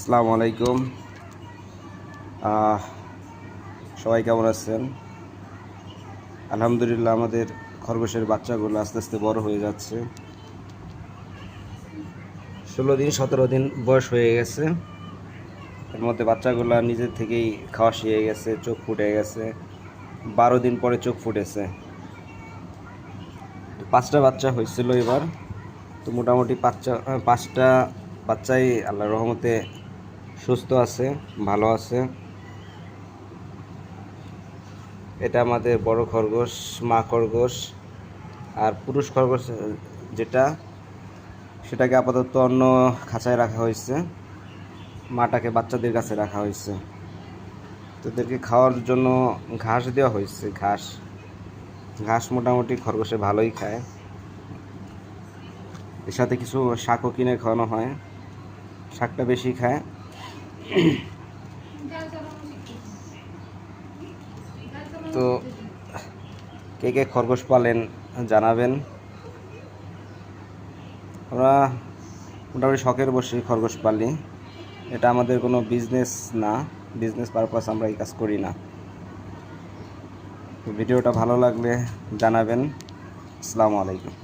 আসসালামু আলাইকুম। সবাই কেমন আছেন? আলহামদুলিল্লাহ, আমাদের খরগোশের বাচ্চাগুলো আস্তে আস্তে বড় হয়ে যাচ্ছে। 16 দিন 17 দিন বয়স হয়ে গেছে। এর মধ্যে বাচ্চাগুলো নিজের থেকেই খাওয়া শিখে গেছে, চোখ ফুটে গেছে। 12 দিন পরে চোখ ফুটেছে। 5টা বাচ্চা হয়েছিল এবার। তো মোটামুটি 5টা বাচ্চাই আল্লাহর রহমতে সুস্থ আছে, ভালো আছে। এটা আমাদের বড় খরগোশ, মা খরগোশ। আর পুরুষ খরগোশ যেটা, সেটাকে আপাতত অন্য খাঁচায় রাখা হয়েছে। মাটাকে বাচ্চাদের কাছে রাখা হয়েছে। তাদেরকে খাওয়ার জন্য ঘাস দেওয়া হয়েছে। ঘাস মোটামুটি খরগোশে ভালোই খায়। এর সাথে কিছু শাকও কিনে খাওয়ানো হয়, শাকটা বেশি খায়। তো কে কে খরগোশ পালেন জানাবেন। আমরা মোটামুটি শখের বসে খরগোশ পালি। এটা আমাদের কোনো বিজনেস না, বিজনেস পারপাস আমরা এই কাজ করি না। ভিডিওটা ভালো লাগলে জানাবেন। আসসালামু আলাইকুম।